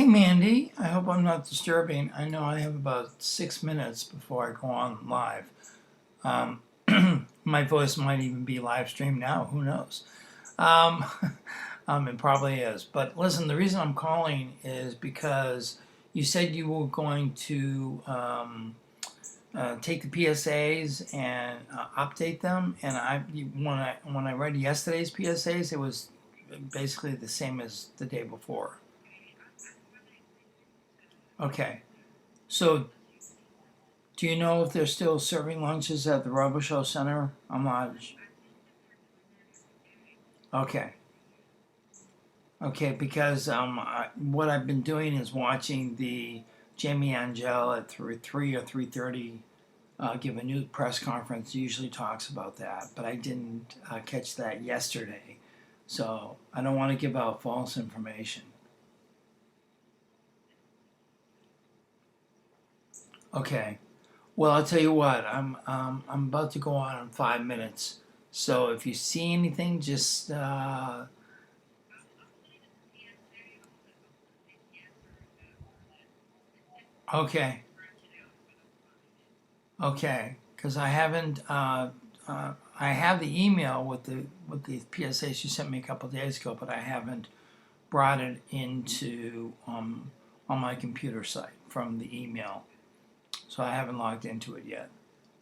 Hey Mandy, I hope I'm not disturbing. I know I have about 6 minutes before I go on live. Um, my voice might even be live streamed now, who knows? Um, it probably is. But listen, the reason I'm calling is because you said you were going to take the PSAs and update them. And when I read yesterday's PSAs, it was basically the same as the day before. Okay. So, do you know if they're still serving lunches at the Robichaux Center? I'm not. Okay. Okay, because what I've been doing is watching the Jamie Angel at 3 or 3:30 give a new press conference. He usually talks about that, but I didn't catch that yesterday, so I don't want to give out false information. Okay. Well, I'll tell you what. I'm about to go on in 5 minutes. So if you see anything, just okay. Okay, because I haven't. I have the email with the PSA she sent me a couple of days ago, but I haven't brought it into on my computer site from the email, so I haven't logged into it yet.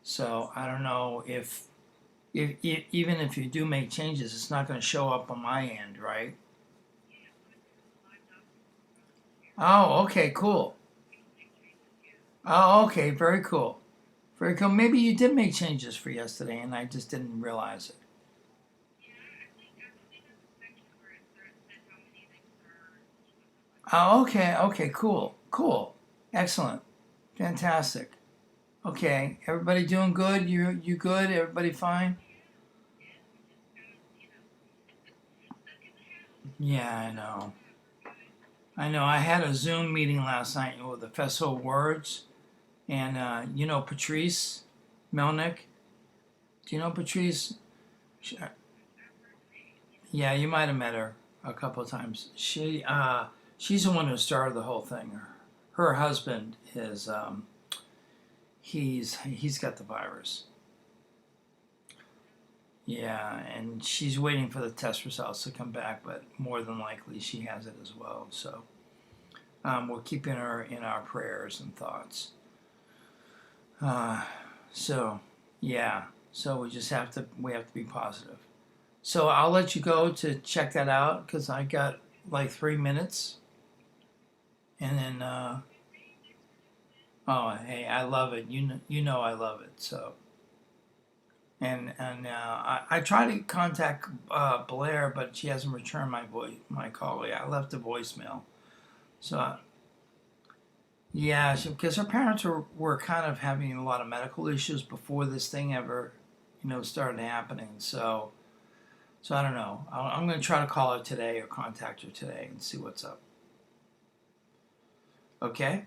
So I don't know if even if you do make changes, it's not going to show up on my end, right? Oh, okay, cool. Oh, okay, very cool. Very cool. Maybe you did make changes for yesterday and I just didn't realize it. Oh, okay, okay, cool, cool, excellent, fantastic. Okay, everybody doing good? You good? Everybody fine? Yeah, I know. I know. I had a Zoom meeting last night with the Festival of Words, and you know Patrice Melnick. Do you know Patrice? She, yeah, you might have met her a couple of times. She's the one who started the whole thing. Her husband is he's got the virus. Yeah, and she's waiting for the test results to come back, but more than likely she has it as well. So we're keeping her in our prayers and thoughts. Uh, so yeah, so we have to be positive. So I'll let you go to check that out because I got like 3 minutes, and then oh hey, I love it. You know I love it. So and I tried to contact Blair, but she hasn't returned my call. Yeah, I left a voicemail. So yeah, because her parents were kind of having a lot of medical issues before this thing ever, started happening. So I don't know. I'm going to try to call her today or contact her today and see what's up. Okay.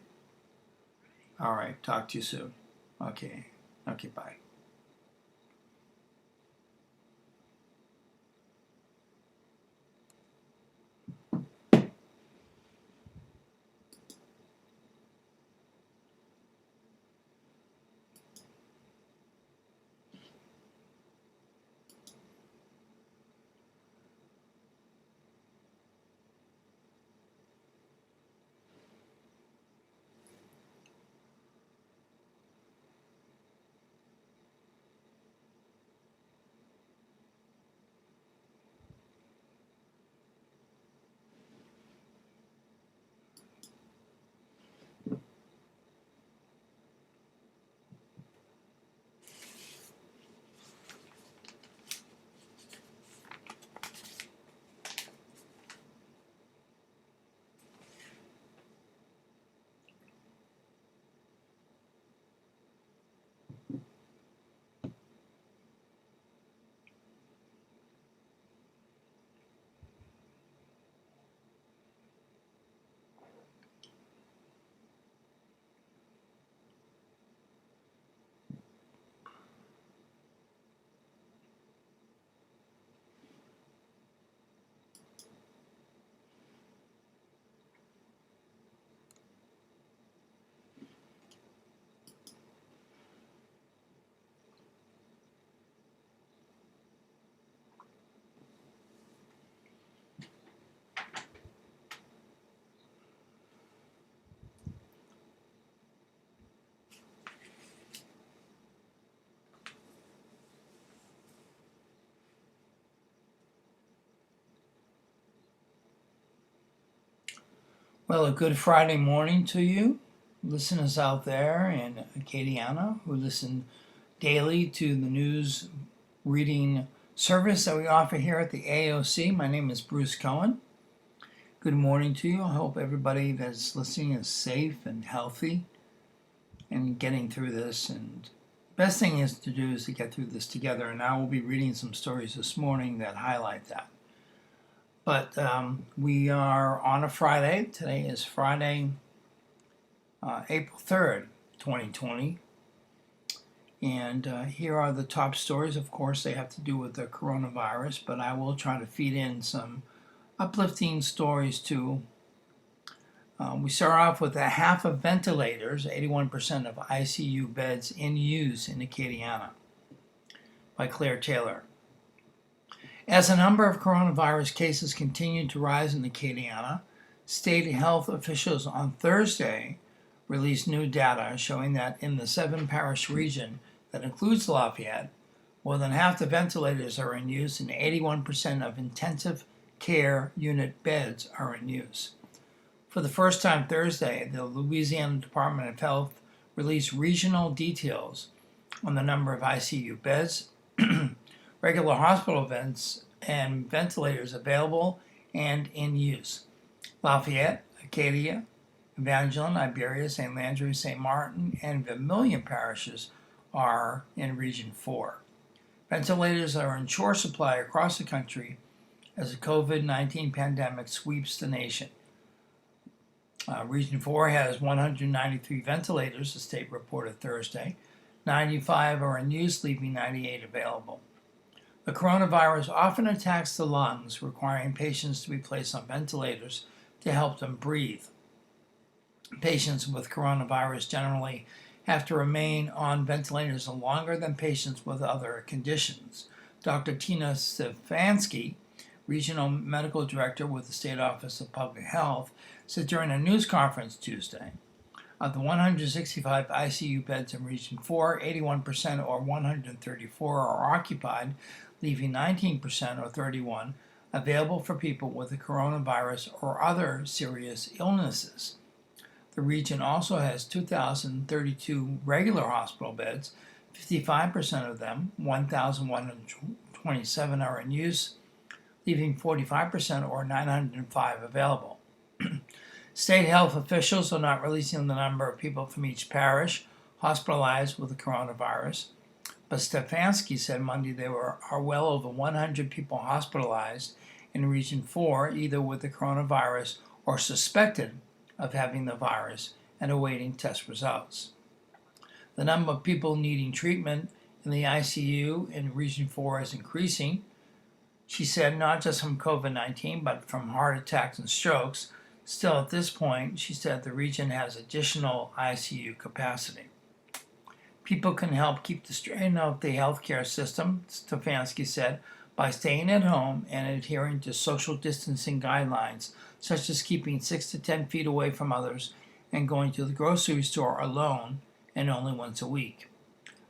All right. Talk to you soon. Okay. Okay. Bye. Well, a good Friday morning to you, listeners out there in Acadiana who listen daily to the news reading service that we offer here at the AOC. My name is Bruce Cohen. Good morning to you. I hope everybody that's listening is safe and healthy and getting through this. And best thing is to do is to get through this together. And I will be reading some stories this morning that highlight that. But we are on a Friday. Today is Friday, April 3rd, 2020. And here are the top stories. Of course, they have to do with the coronavirus, but I will try to feed in some uplifting stories too. We start off with a half of ventilators, 81% of ICU beds in use in Acadiana, by Claire Taylor. As the number of coronavirus cases continued to rise in Acadiana, state health officials on Thursday released new data showing that in the 7-parish region that includes Lafayette, more than half the ventilators are in use and 81% of intensive care unit beds are in use. For the first time Thursday, the Louisiana Department of Health released regional details on the number of ICU beds, regular hospital beds, and ventilators available and in use. Lafayette, Acadia, Evangeline, Iberia, St. Landry, St. Martin, and Vermilion parishes are in Region 4. Ventilators are in short supply across the country as the COVID-19 pandemic sweeps the nation. Region 4 has 193 ventilators, the state reported Thursday. 95 are in use, leaving 98 available. The coronavirus often attacks the lungs, requiring patients to be placed on ventilators to help them breathe. Patients with coronavirus generally have to remain on ventilators longer than patients with other conditions. Dr. Tina Stefanski, Regional Medical Director with the State Office of Public Health, said during a news conference Tuesday, of the 165 ICU beds in Region 4, 81% or 134 are occupied, leaving 19% or 31 available for people with the coronavirus or other serious illnesses. The region also has 2,032 regular hospital beds. 55% of them, 1,127, are in use, leaving 45% or 905 available. State health officials are not releasing the number of people from each parish hospitalized with the coronavirus, but Stefanski said Monday there are well over 100 people hospitalized in Region 4, either with the coronavirus or suspected of having the virus and awaiting test results. The number of people needing treatment in the ICU in Region 4 is increasing, she said, not just from COVID-19, but from heart attacks and strokes. Still, at this point, she said the region has additional ICU capacity. People can help keep the strain of the healthcare system, Stefanski said, by staying at home and adhering to social distancing guidelines, such as keeping 6 to 10 feet away from others and going to the grocery store alone and only once a week.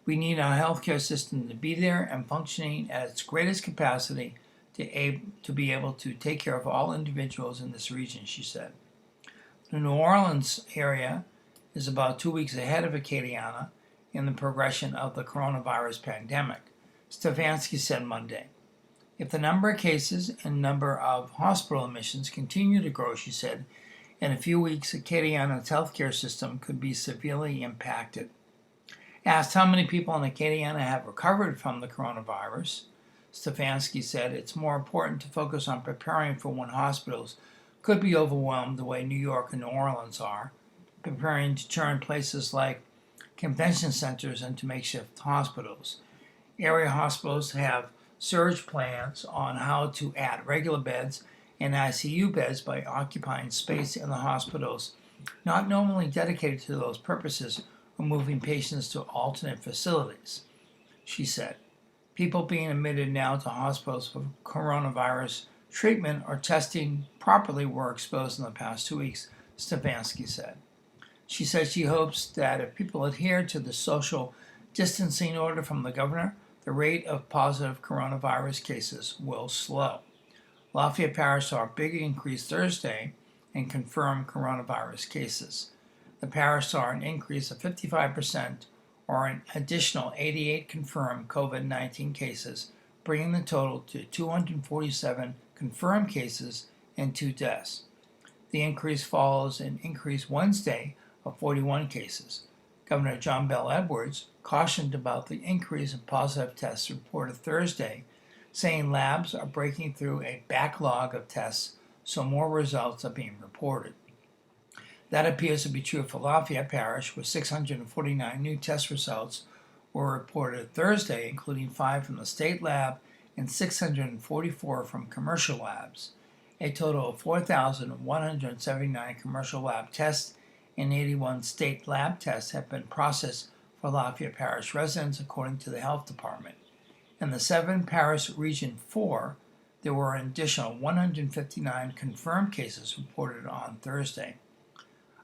We need our healthcare system to be there and functioning at its greatest capacity to be able to take care of all individuals in this region, she said. The New Orleans area is about 2 weeks ahead of Acadiana in the progression of the coronavirus pandemic, Stefanski said Monday. If the number of cases and number of hospital admissions continue to grow, she said, in a few weeks, Acadiana's healthcare system could be severely impacted. Asked how many people in Acadiana have recovered from the coronavirus, Stefanski said it's more important to focus on preparing for when hospitals could be overwhelmed the way New York and New Orleans are, preparing to turn places like convention centers into makeshift hospitals. Area hospitals have surge plans on how to add regular beds and ICU beds by occupying space in the hospitals not normally dedicated to those purposes or moving patients to alternate facilities, she said. People being admitted now to hospitals for coronavirus treatment or testing properly were exposed in the past 2 weeks, Stefanski said. She said she hopes that if people adhere to the social distancing order from the governor, the rate of positive coronavirus cases will slow. Lafayette Parish saw a big increase Thursday in confirmed coronavirus cases. The parish saw an increase of 55%, or an additional 88 confirmed COVID-19 cases, bringing the total to 247 confirmed cases and 2 deaths. The increase follows an increase Wednesday of 41 cases. Governor John Bel Edwards cautioned about the increase in positive tests reported Thursday, saying labs are breaking through a backlog of tests, so more results are being reported. That appears to be true for Lafayette Parish, where 649 new test results were reported Thursday, including 5 from the state lab and 644 from commercial labs. A total of 4,179 commercial lab tests and 81 state lab tests have been processed for Lafayette Parish residents, according to the Health Department. In the 7 Parish Region 4, there were an additional 159 confirmed cases reported on Thursday.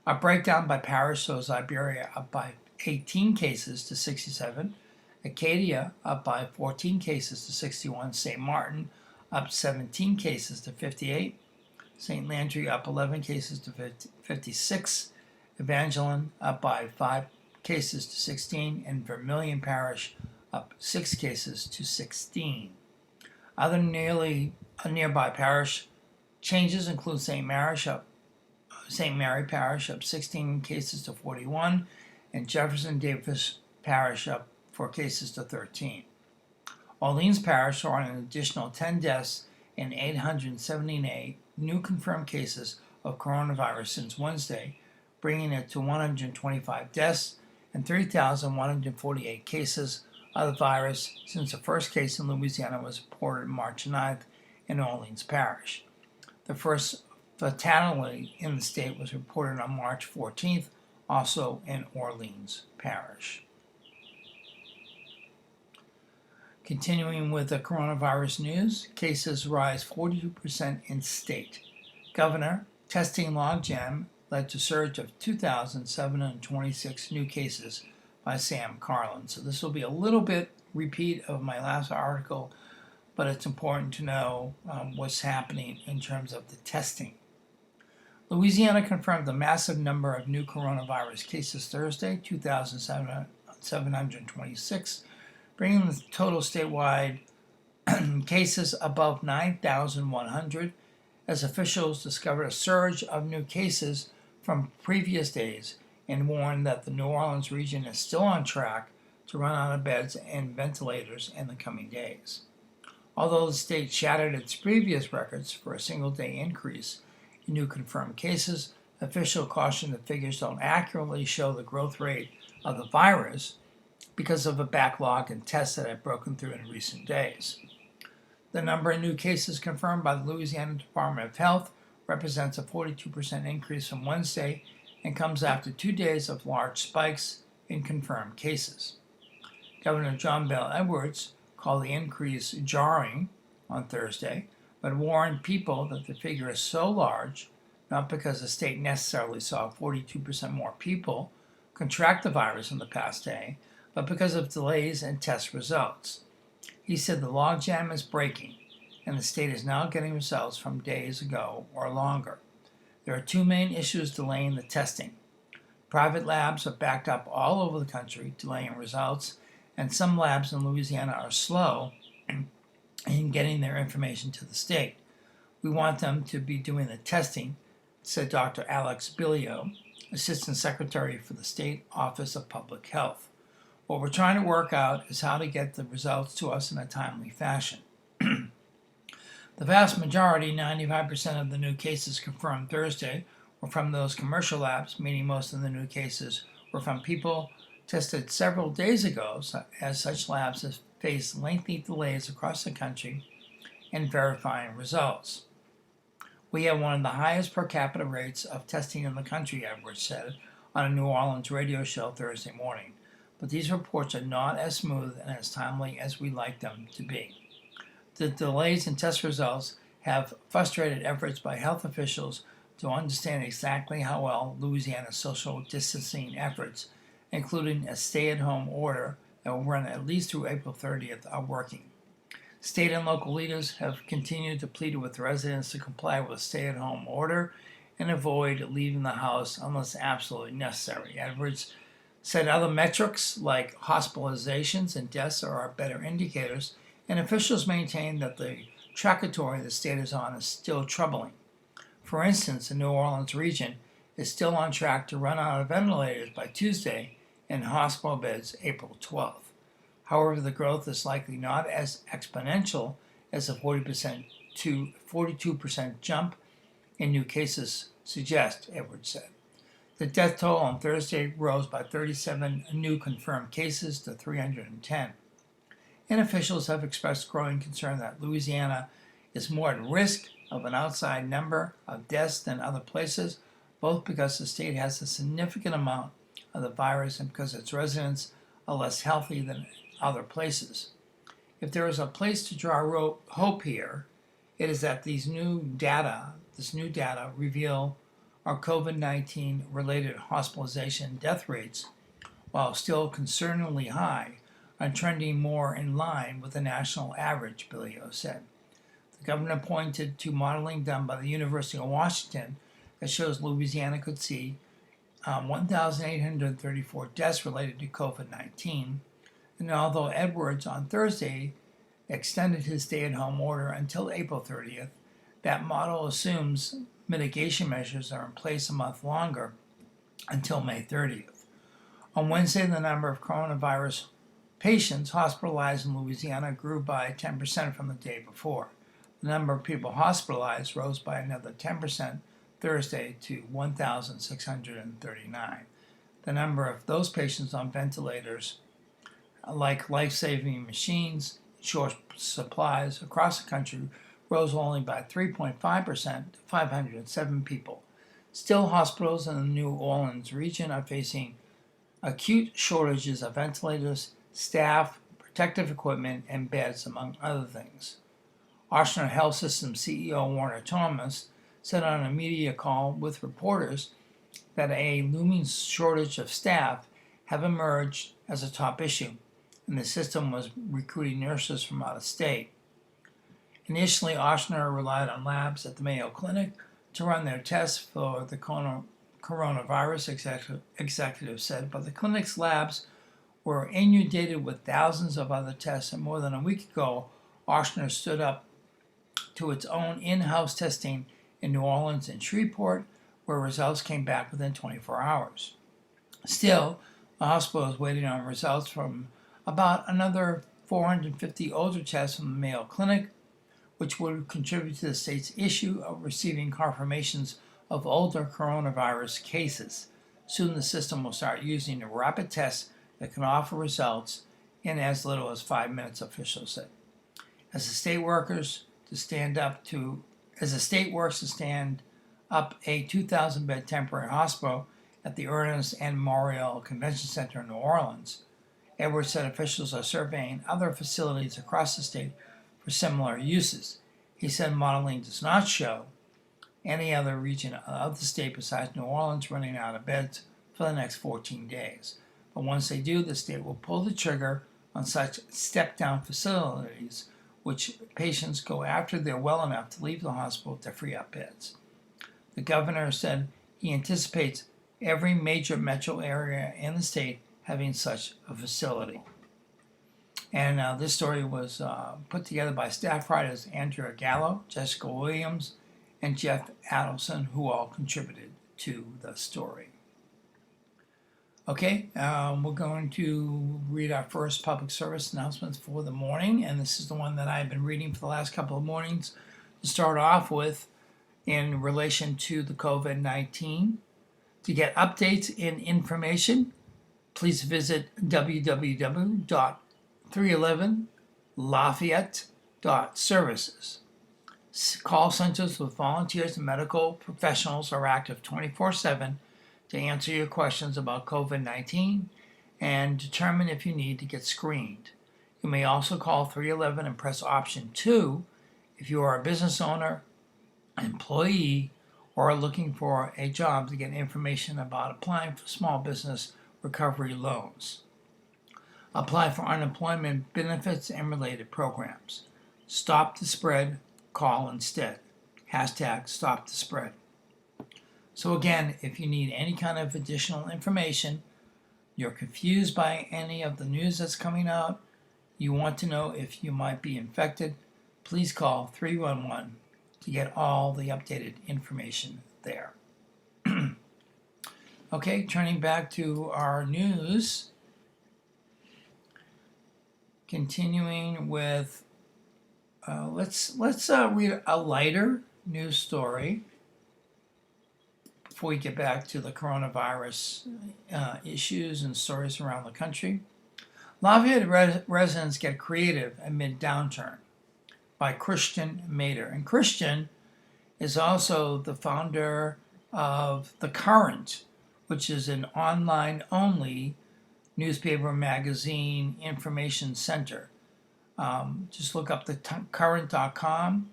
A breakdown by parish shows Iberia up by 18 cases to 67, Acadia up by 14 cases to 61, St. Martin up 17 cases to 58, St. Landry up 11 cases to 56, Evangeline up by 5 cases to 16, and Vermilion Parish up 6 cases to 16. Other nearby parish changes include St. Mary Parish up 16 cases to 41, and Jefferson Davis Parish up 4 cases to 13. Orleans Parish saw an additional 10 deaths and 878 new confirmed cases of coronavirus since Wednesday, bringing it to 125 deaths and 3,148 cases of the virus since the first case in Louisiana was reported March 9th in Orleans Parish. The first fatality in the state was reported on March 14th, also in Orleans Parish. Continuing with the coronavirus news, cases rise 42% in state. Governor, testing logjam led to surge of 2,726 new cases by Sam Carlin. So this will be a little bit repeat of my last article, but it's important to know what's happening in terms of the testing. Louisiana confirmed a massive number of new coronavirus cases Thursday, 2,726, bringing the total statewide cases above 9,100, as officials discovered a surge of new cases from previous days and warned that the New Orleans region is still on track to run out of beds and ventilators in the coming days. Although the state shattered its previous records for a single-day increase in new confirmed cases, officials cautioned the figures don't accurately show the growth rate of the virus because of a backlog in tests that have broken through in recent days. The number of new cases confirmed by the Louisiana Department of Health represents a 42% increase from Wednesday and comes after 2 days of large spikes in confirmed cases. Governor John Bel Edwards called the increase jarring on Thursday, but warned people that the figure is so large, not because the state necessarily saw 42% more people contract the virus in the past day, but because of delays in test results. He said the logjam is breaking, and the state is now getting results from days ago or longer. There are 2 main issues delaying the testing. Private labs are backed up all over the country, delaying results, and some labs in Louisiana are slow in getting their information to the state. We want them to be doing the testing, said Dr. Alex Billio, Assistant Secretary for the State Office of Public Health. What we're trying to work out is how to get the results to us in a timely fashion. The vast majority, 95% of the new cases confirmed Thursday, were from those commercial labs, meaning most of the new cases were from people tested several days ago, as such labs have faced lengthy delays across the country in verifying results. We have one of the highest per capita rates of testing in the country, Edwards said on a New Orleans radio show Thursday morning. But these reports are not as smooth and as timely as we'd like them to be. The delays in test results have frustrated efforts by health officials to understand exactly how well Louisiana's social distancing efforts, including a stay-at-home order that will run at least through April 30th, are working. State and local leaders have continued to plead with residents to comply with a stay-at-home order and avoid leaving the house unless absolutely necessary. Edwards said other metrics like hospitalizations and deaths are better indicators, and officials maintain that the trajectory the state is on is still troubling. For instance, the New Orleans region is still on track to run out of ventilators by Tuesday and hospital beds April 12th. However, the growth is likely not as exponential as the 40% to 42% jump in new cases suggest, Edwards said. The death toll on Thursday rose by 37 new confirmed cases to 310. And officials have expressed growing concern that Louisiana is more at risk of an outside number of deaths than other places, both because the state has a significant amount of the virus and because its residents are less healthy than other places. If there is a place to draw hope here, it is that this new data reveal our COVID-19 related hospitalization and death rates, while still concerningly high, are trending more in line with the national average, Billy O said. The governor pointed to modeling done by the University of Washington that shows Louisiana could see 1,834 deaths related to COVID-19. And although Edwards on Thursday extended his stay-at-home order until April 30th, that model assumes mitigation measures are in place a month longer until May 30th. On Wednesday, the number of coronavirus patients hospitalized in Louisiana grew by 10% from the day before. The number of people hospitalized rose by another 10% Thursday to 1,639. The number of those patients on ventilators, like life-saving machines, short supplies across the country, rose only by 3.5% to 507 people. Still, hospitals in the New Orleans region are facing acute shortages of ventilators, staff, protective equipment, and beds, among other things. Ochsner Health System CEO Warner Thomas said on a media call with reporters that a looming shortage of staff have emerged as a top issue, and the system was recruiting nurses from out of state. Initially, Ochsner relied on labs at the Mayo Clinic to run their tests for the coronavirus, executive said, but the clinic's labs were inundated with thousands of other tests, and more than a week ago, Ochsner stood up to its own in-house testing in New Orleans and Shreveport, where results came back within 24 hours. Still, the hospital is waiting on results from about another 450 older tests from the Mayo Clinic, which would contribute to the state's issue of receiving confirmations of older coronavirus cases. Soon the system will start using a rapid test that can offer results in as little as 5 minutes, officials said. As the state works to stand up a 2,000-bed temporary hospital at the Ernest and Memorial Convention Center in New Orleans, Edwards said officials are surveying other facilities across the state for similar uses. He said modeling does not show any other region of the state besides New Orleans running out of beds for the next 14 days. But once they do, the state will pull the trigger on such step-down facilities, which patients go after they're well enough to leave the hospital to free up beds. The governor said he anticipates every major metro area in the state having such a facility. And this story was put together by staff writers Andrea Gallo, Jessica Williams, and Jeff Adelson, who all contributed to the story. Okay, we're going to read our first public service announcements for the morning, and this is the one that I've been reading for the last couple of mornings to start off with in relation to the COVID-19. To get updates and information, please visit www.311lafayette.services. Call centers with volunteers and medical professionals are active 24/7 to answer your questions about COVID-19 and determine if you need to get screened. You may also call 311 and press option 2 if you are a business owner, employee, or are looking for a job to get information about applying for small business recovery loans. Apply for unemployment benefits and related programs. Stop the spread, call instead. #StopTheSpread. So again, if you need any kind of additional information, you're confused by any of the news that's coming out, you want to know if you might be infected, please call 311 to get all the updated information there. Okay, turning back to our news. Continuing with, let's read a lighter news story before we get back to the coronavirus issues and stories around the country. Lafayette residents get creative amid downturn by Christian Mader. And Christian is also the founder of The Current, which is an online-only newspaper magazine information center. Just look up thecurrent.com,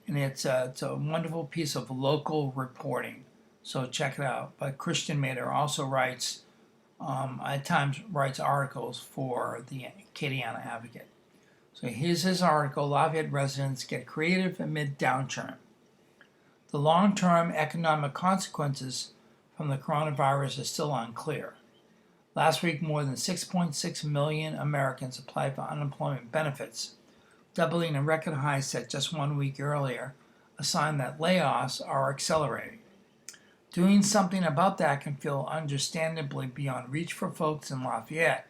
and it's a wonderful piece of local reporting. So check it out. But Christian Mader also writes, at times writes articles for the Acadiana Advocate. So here's his article, Lafayette residents get creative amid downturn. The long-term economic consequences from the coronavirus are still unclear. Last week, more than 6.6 million Americans applied for unemployment benefits, doubling a record high set just 1 week earlier, a sign that layoffs are accelerating. Doing something about that can feel understandably beyond reach for folks in Lafayette,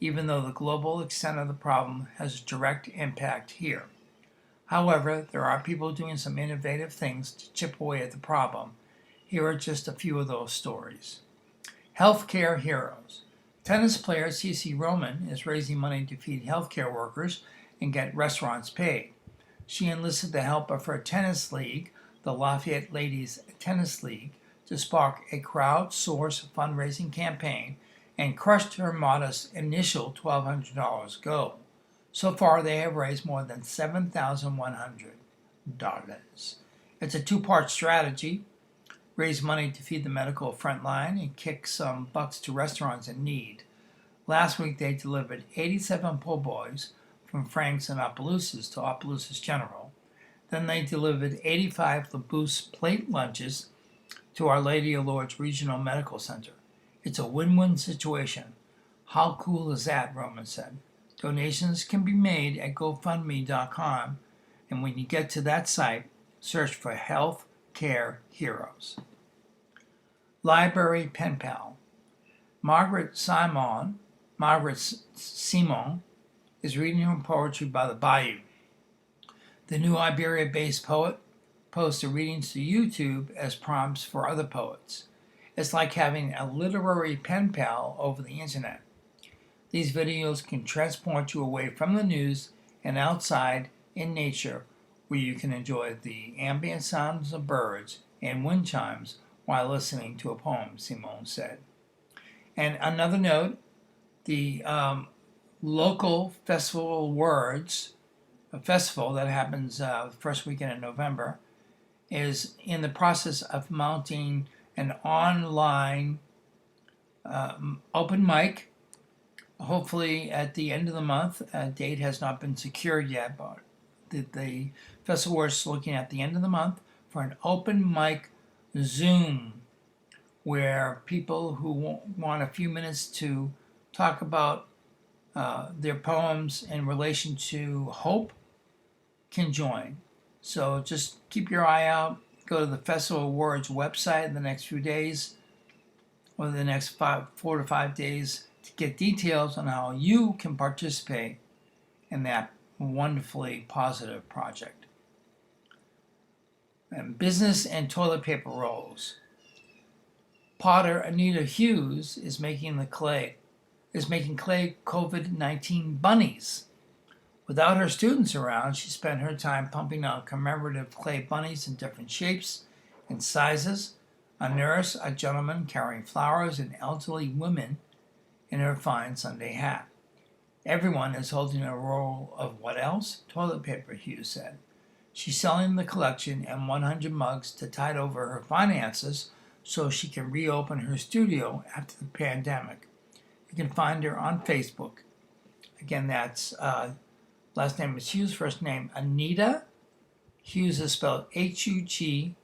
even though the global extent of the problem has a direct impact here. However, there are people doing some innovative things to chip away at the problem. Here are just a few of those stories. Healthcare heroes. Tennis player CeCe Roman is raising money to feed healthcare workers and get restaurants paid. She enlisted the help of her tennis league, the Lafayette Ladies Tennis League, to spark a crowdsourced fundraising campaign and crushed her modest initial $1,200 goal. So far, they have raised more than $7,100. It's a two-part strategy. Raise money to feed the medical frontline and kick some bucks to restaurants in need. Last week, they delivered 87 po' boys from Frank's and Opelousas to Opelousas General. Then they delivered 85 LUS plate lunches to Our Lady of Lourdes Regional Medical Center. It's a win-win situation. How cool is that, Roman said. Donations can be made at GoFundMe.com, and when you get to that site, search for Health Care Heroes. Library Pen Pal. Margaret Simon is reading her poetry by the Bayou. The new Iberia-based poet posts her readings to YouTube as prompts for other poets. It's like having a literary pen pal over the internet. These videos can transport you away from the news and outside in nature, where you can enjoy the ambient sounds of birds and wind chimes while listening to a poem, Simone said. And another note, the local festival Words, a festival that happens the first weekend in November, is in the process of mounting an online open mic, hopefully at the end of the month. A date has not been secured yet, but the festival is looking at the end of the month for an open mic Zoom where people who want a few minutes to talk about their poems in relation to hope can join. So just keep your eye out. Go to the Festival Awards website in the next few days, or the next 4 to 5 days, to get details on how you can participate in that wonderfully positive project. And business and toilet paper rolls. Potter Anita Hughes is making clay COVID-19 bunnies. Without her students around, she spent her time pumping out commemorative clay bunnies in different shapes and sizes, a nurse, a gentleman carrying flowers, and elderly women in her fine Sunday hat. Everyone is holding a roll of what else? Toilet paper, Hughes said. She's selling the collection and 100 mugs to tide over her finances so she can reopen her studio after the pandemic. You can find her on Facebook. Again, that's last name is Hughes, first name Anita. Hughes is spelled Hughes.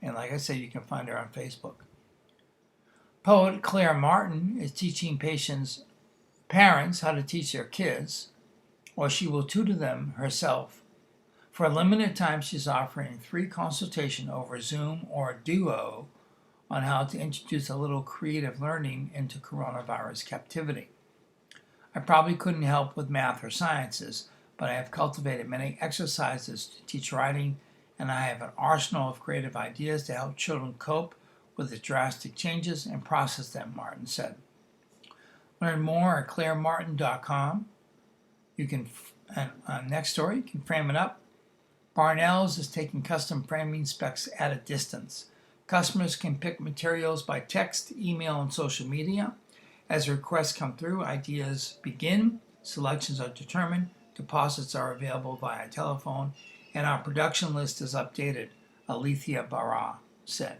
And like I said, you can find her on Facebook. Poet Claire Martin is teaching parents how to teach their kids, or she will tutor them herself. For a limited time, she's offering free consultation over Zoom or Duo on how to introduce a little creative learning into coronavirus captivity. I probably couldn't help with math or sciences, but I have cultivated many exercises to teach writing, and I have an arsenal of creative ideas to help children cope with the drastic changes and process them, Martin said. Learn more at clairemartin.com. You can, next story, you can frame it up. Barnell's is taking custom framing specs at a distance. Customers can pick materials by text, email, and social media. As requests come through, ideas begin, selections are determined, deposits are available via telephone, and our production list is updated, Alethea Barra said.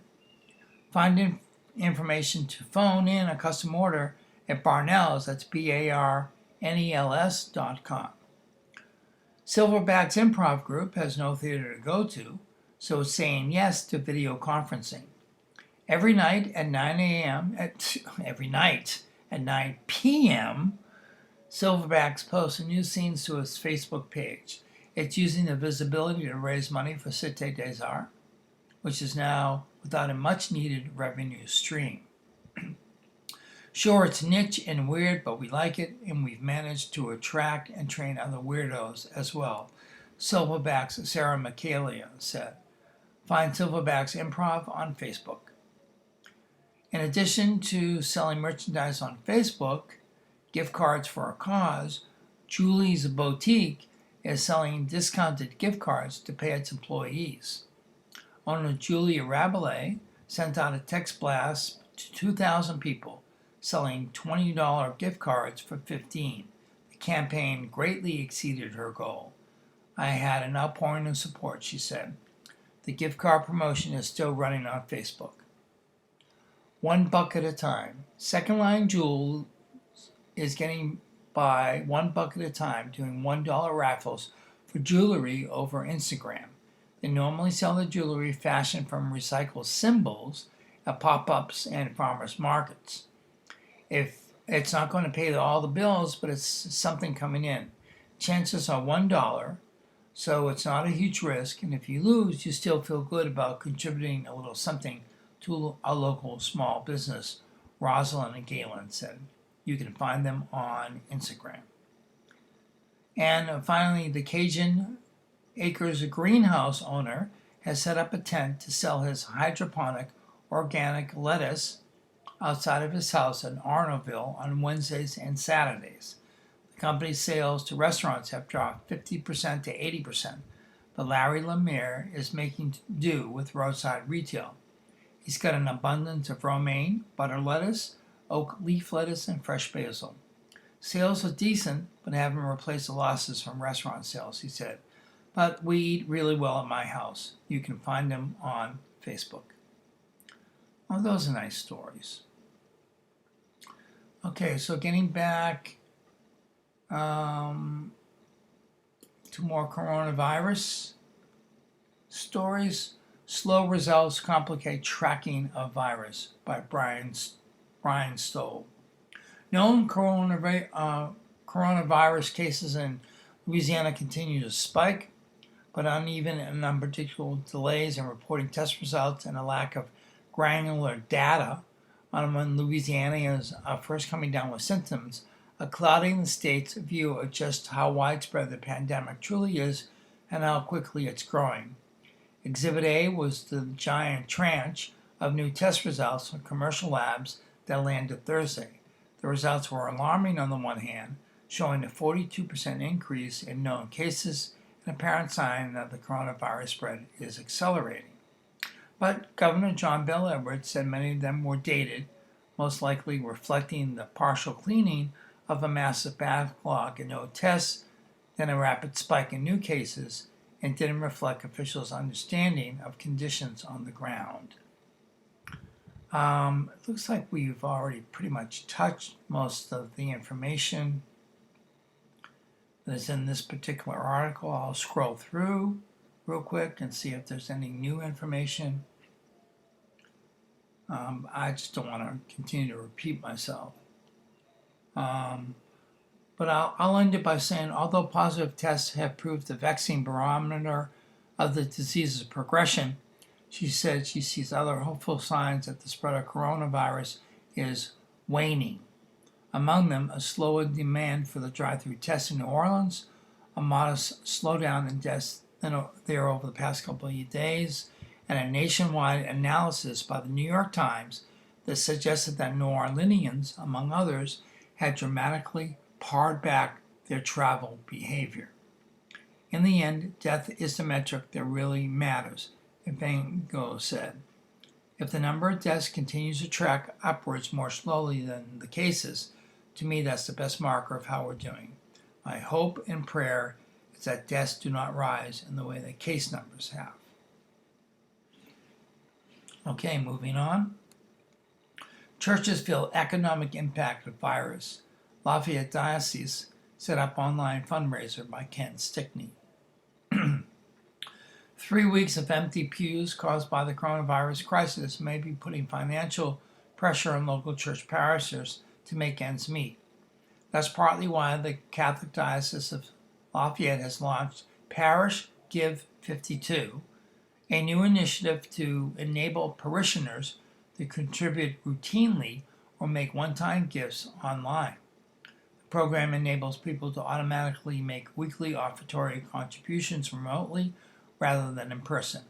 Find information to phone in a custom order at Barnell's, that's BARNELS.com. Silverback's improv group has no theater to go to, so it's saying yes to video conferencing. Every night at 9 p.m., Silverbacks posts new scenes to its Facebook page. It's using the visibility to raise money for Cité des Arts, which is now without a much-needed revenue stream. Sure, it's niche and weird, but we like it, and we've managed to attract and train other weirdos as well, Silverback's Sarah Michaelia said. Find Silverback's Improv on Facebook. In addition to selling merchandise on Facebook, gift cards for a cause, Julie's Boutique is selling discounted gift cards to pay its employees. Owner Julia Rabelais sent out a text blast to 2,000 people, selling $20 gift cards for $15. The campaign greatly exceeded her goal. I had an outpouring of support, she said. The gift card promotion is still running on Facebook. One buck at a time. Second Line Jewels is getting by 1 buck at a time, doing $1 raffles for jewelry over Instagram. They normally sell the jewelry fashioned from recycled symbols at pop-ups and farmers markets. If it's not going to pay all the bills, but it's something coming in. Chances are $1, so it's not a huge risk, and if you lose, you still feel good about contributing a little something to a local small business, Rosalind and Galen said. You can find them on Instagram. And finally, the Cajun Acres greenhouse owner has set up a tent to sell his hydroponic organic lettuce outside of his house in Arnoldville on Wednesdays and Saturdays. The company's sales to restaurants have dropped 50% to 80%, but Larry Lemire is making do with roadside retail. He's got an abundance of romaine, butter lettuce, oak leaf lettuce, and fresh basil. Sales are decent, but haven't replaced the losses from restaurant sales, he said. But we eat really well at my house. You can find them on Facebook. Oh, those are nice stories. Okay, so getting back to more coronavirus stories. Slow results complicate tracking of virus by Brian Stoll. Known coronavirus cases in Louisiana continue to spike, but uneven and unpredictable delays in reporting test results and a lack of granular data on when Louisianians are first coming down with symptoms are clouding the state's view of just how widespread the pandemic truly is and how quickly it's growing. Exhibit A was the giant tranche of new test results from commercial labs that landed Thursday. The results were alarming on the one hand, showing a 42% increase in known cases, an apparent sign that the coronavirus spread is accelerating. But Governor John Bel Edwards said many of them were dated, most likely reflecting the partial cleaning of a massive backlog in no tests, then a rapid spike in new cases, and didn't reflect officials' understanding of conditions on the ground. It looks like we've already pretty much touched most of the information that is in this particular article. I'll scroll through real quick and see if there's any new information. I just don't want to continue to repeat myself. But I'll end it by saying, although positive tests have proved the vaccine barometer of the disease's progression, she said she sees other hopeful signs that the spread of coronavirus is waning. Among them, a slower demand for the drive-through tests in New Orleans, a modest slowdown in deaths there over the past couple of days, and a nationwide analysis by the New York Times that suggested that New Orleanians, among others, had dramatically pared back their travel behavior. In the end, death is the metric that really matters, Evango said. If the number of deaths continues to track upwards more slowly than the cases, to me that's the best marker of how we're doing. My hope and prayer is that deaths do not rise in the way that case numbers have. Okay, moving on. Churches feel economic impact of virus. Lafayette Diocese set up online fundraiser by Ken Stickney. 3 weeks of empty pews caused by the coronavirus crisis may be putting financial pressure on local church parishes to make ends meet. That's partly why the Catholic Diocese of Lafayette has launched Parish Give 52, a new initiative to enable parishioners to contribute routinely or make one-time gifts online. The program enables people to automatically make weekly offertory contributions remotely rather than in person.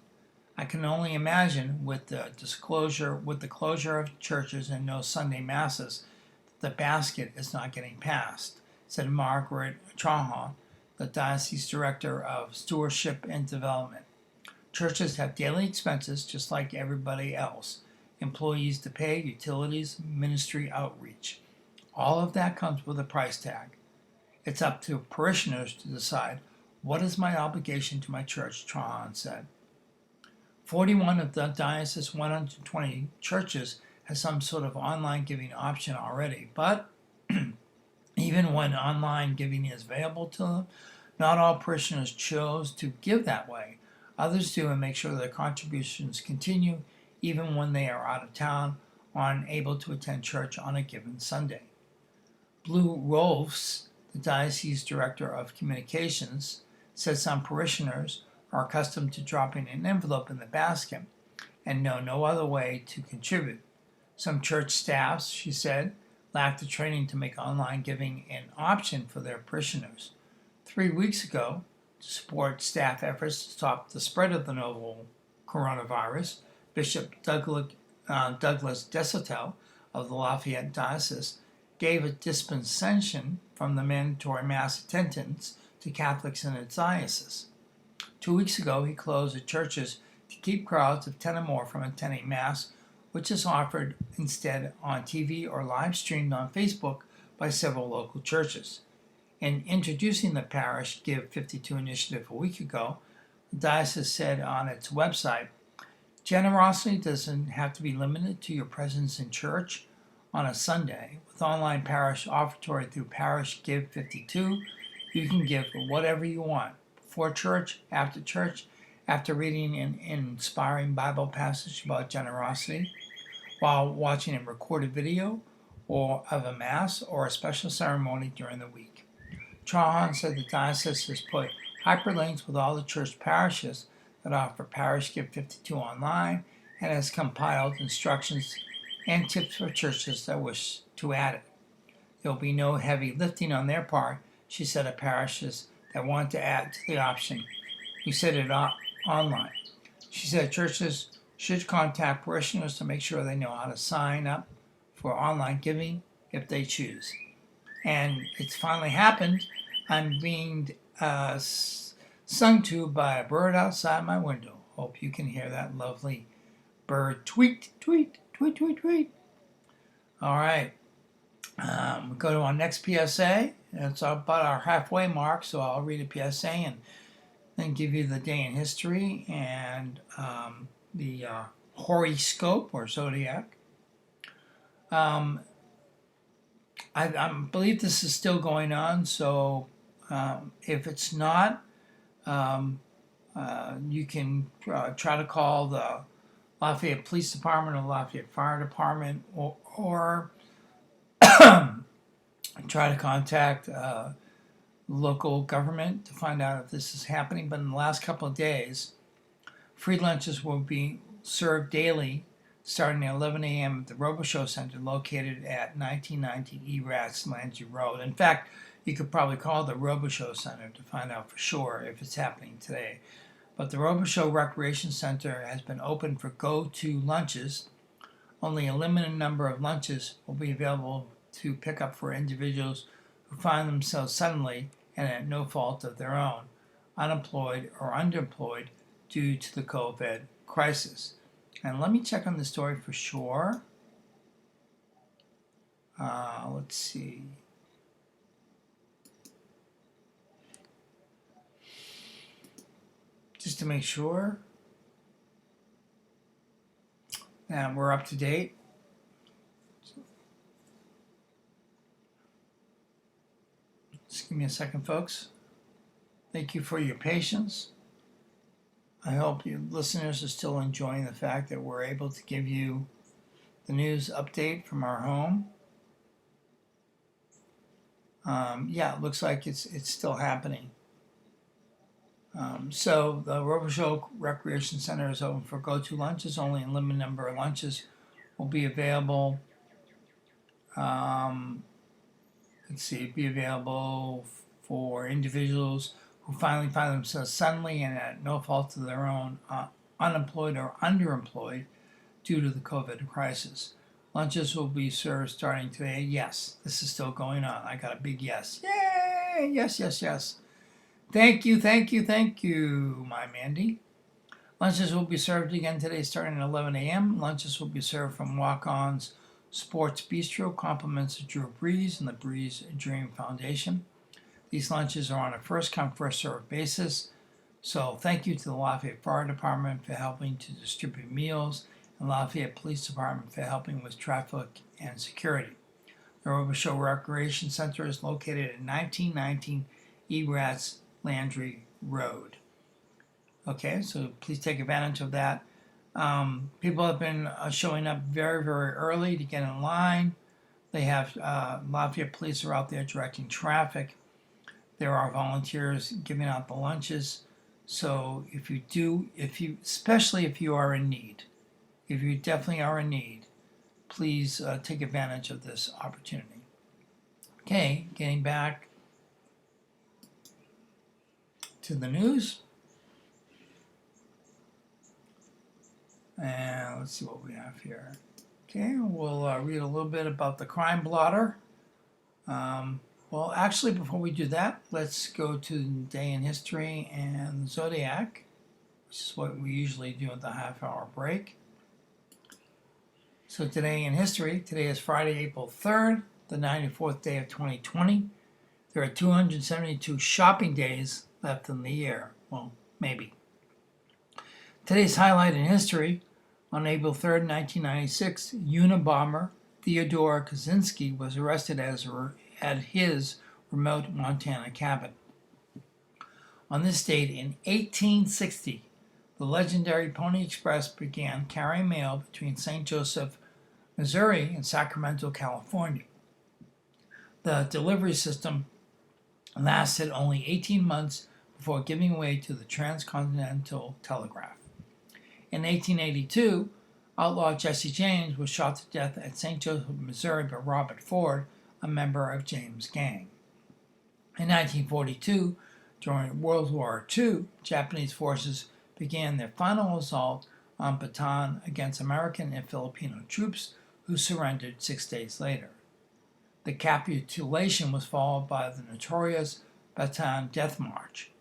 I can only imagine with the closure of churches and no Sunday masses, the basket is not getting passed, said Margaret Trahan, the Diocese Director of Stewardship and Development. Churches have daily expenses just like everybody else. Employees to pay, utilities, ministry outreach. All of that comes with a price tag. It's up to parishioners to decide, what is my obligation to my church, Trahan said. 41 of the diocese's 120 churches has some sort of online giving option already, but even when online giving is available to them, not all parishioners chose to give that way. Others do and make sure their contributions continue even when they are out of town or unable to attend church on a given Sunday. Blue Rolfs, the Diocese Director of Communications, said some parishioners are accustomed to dropping an envelope in the basket and know no other way to contribute. Some church staffs, she said, lack the training to make online giving an option for their parishioners. 3 weeks ago, to support staff efforts to stop the spread of the novel coronavirus, Bishop Douglas Desautels of the Lafayette Diocese gave a dispensation from the mandatory Mass attendance to Catholics in its diocese. 2 weeks ago, he closed the churches to keep crowds of 10 or more from attending Mass, which is offered instead on TV or live streamed on Facebook by several local churches. In introducing the Parish Give 52 initiative a week ago, the diocese said on its website, generosity doesn't have to be limited to your presence in church on a Sunday. With online parish offertory through Parish Give 52, you can give whatever you want, before church, after reading an inspiring Bible passage about generosity, while watching a recorded video or of a Mass or a special ceremony during the week. Trahan said the diocese has put hyperlinks with all the church parishes that offer Parish Give 52 online and has compiled instructions and tips for churches that wish to add it. There will be no heavy lifting on their part, she said, of parishes that want to add to the option. We set it up online. She said churches should contact parishioners to make sure they know how to sign up for online giving if they choose. And it's finally happened. I'm being sung to by a bird outside my window. Hope you can hear that lovely bird tweet, tweet, tweet, tweet, tweet. All right. We'll go to our next PSA. It's about our halfway mark, so I'll read a PSA and then give you the day in history and the horoscope or zodiac. I believe this is still going on, so if it's not, you can try to call the Lafayette Police Department or Lafayette Fire Department, or try to contact local government to find out if this is happening. But in the last couple of days, free lunches will be served daily starting at 11 a.m. at the RoboShow Center located at 1919 E-Rats Landry Road. In fact, you could probably call the RoboShow Center to find out for sure if it's happening today. But the RoboShow Recreation Center has been open for go-to lunches. Only a limited number of lunches will be available to pick up for individuals who find themselves suddenly and at no fault of their own, unemployed or underemployed due to the COVID crisis. And let me check on the story for sure. Let's see. Just to make sure that we're up to date. Just give me a second, folks. Thank you for your patience. I hope you listeners are still enjoying the fact that we're able to give you the news update from our home. Yeah, it looks like it's still happening. So the RoboShow Recreation Center is open for go-to lunches. Only a limited number of lunches will be available. Be available for individuals who finally find themselves suddenly and at no fault of their own, unemployed or underemployed due to the COVID crisis. Lunches will be served starting today. Yes, this is still going on. I got a big yes. Yay! Yes, yes, yes. Thank you, my Mandy. Lunches will be served again today starting at 11 a.m. Lunches will be served from Walk-On's Sports Bistro, compliments of Drew Breeze and the Breeze Dream Foundation. These lunches are on a first-come, first-served basis. So thank you to the Lafayette Fire Department for helping to distribute meals and Lafayette Police Department for helping with traffic and security. The RoboShow Recreation Center is located at 1919 E-Rats Landry Road. Okay, so please take advantage of that. People have been showing up very, very early to get in line. They have Lafayette police are out there directing traffic. There are volunteers giving out the lunches. So especially if you are in need, if you definitely are in need, please take advantage of this opportunity. Okay, getting back to the news. And let's see what we have here. Okay, we'll read a little bit about the crime blotter. Well, actually, before we do that, let's go to the day in history and the zodiac, which is what we usually do at the half-hour break. So today in history, today is Friday, April 3rd, the 94th day of 2020. There are 272 shopping days left in the year. Well, maybe. Today's highlight in history, on April 3rd, 1996, Unabomber Theodore Kaczynski was arrested at his remote Montana cabin. On this date in 1860, the legendary Pony Express began carrying mail between St. Joseph, Missouri and Sacramento, California. The delivery system lasted only 18 months before giving way to the Transcontinental Telegraph. In 1882, outlaw Jesse James was shot to death at St. Joseph, Missouri by Robert Ford, a member of James' gang. In 1942, during World War II, Japanese forces began their final assault on Bataan against American and Filipino troops who surrendered 6 days later. The capitulation was followed by the notorious Bataan Death March.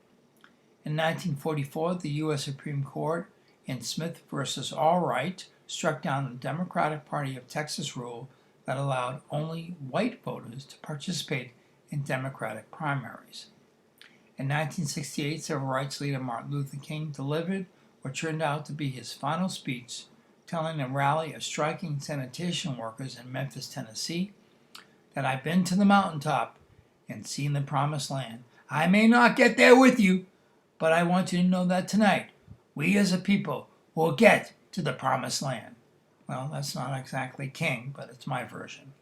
In 1944, the U.S. Supreme Court in Smith versus Allwright struck down the Democratic Party of Texas rule that allowed only white voters to participate in Democratic primaries. In 1968, civil rights leader Martin Luther King delivered what turned out to be his final speech, telling a rally of striking sanitation workers in Memphis, Tennessee, that I've been to the mountaintop and seen the promised land. I may not get there with you, but I want you to know that tonight, we as a people will get to the promised land. Well, that's not exactly King, but it's my version.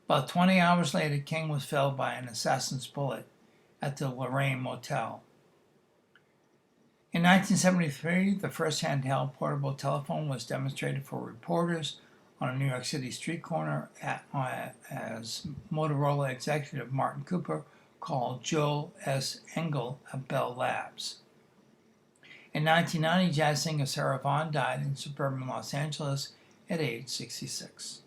About 20 hours later, King was felled by an assassin's bullet at the Lorraine Motel. In 1973, the first handheld portable telephone was demonstrated for reporters on a New York City street corner as Motorola executive Martin Cooper called Joel S. Engel of Bell Labs. In 1990, jazz singer Sarah Vaughan died in suburban Los Angeles at age 66.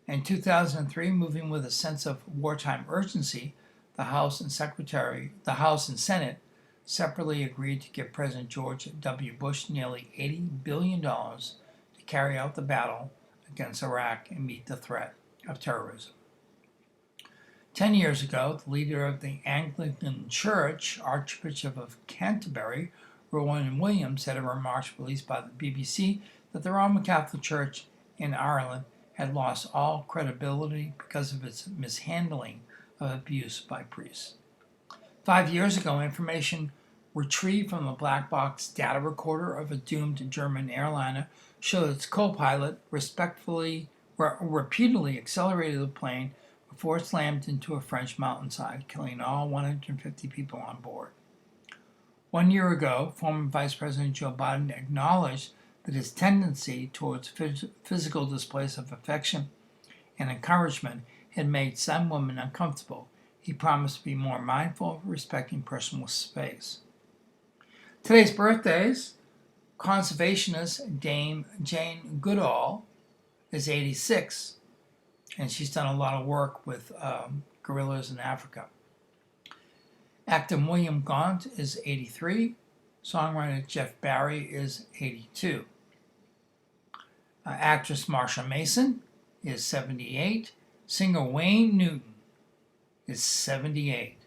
In 2003, moving with a sense of wartime urgency, the House and Senate separately agreed to give President George W. Bush nearly $80 billion to carry out the battle against Iraq and meet the threat of terrorism. 10 years ago, the leader of the Anglican Church, Archbishop of Canterbury, Rowan Williams, said in remarks released by the BBC that the Roman Catholic Church in Ireland had lost all credibility because of its mishandling of abuse by priests. 5 years ago, information retrieved from the black box data recorder of a doomed German airliner showed its co-pilot repeatedly accelerated the plane before it slammed into a French mountainside, killing all 150 people on board. 1 year ago, former Vice President Joe Biden acknowledged that his tendency towards physical displays of affection and encouragement had made some women uncomfortable. He promised to be more mindful of respecting personal space. Today's birthdays: conservationist Dame Jane Goodall is 86, and she's done a lot of work with gorillas in Africa. Actor William Gaunt is 83. Songwriter Jeff Barry is 82. Actress Marsha Mason is 78. Singer Wayne Newton is 78.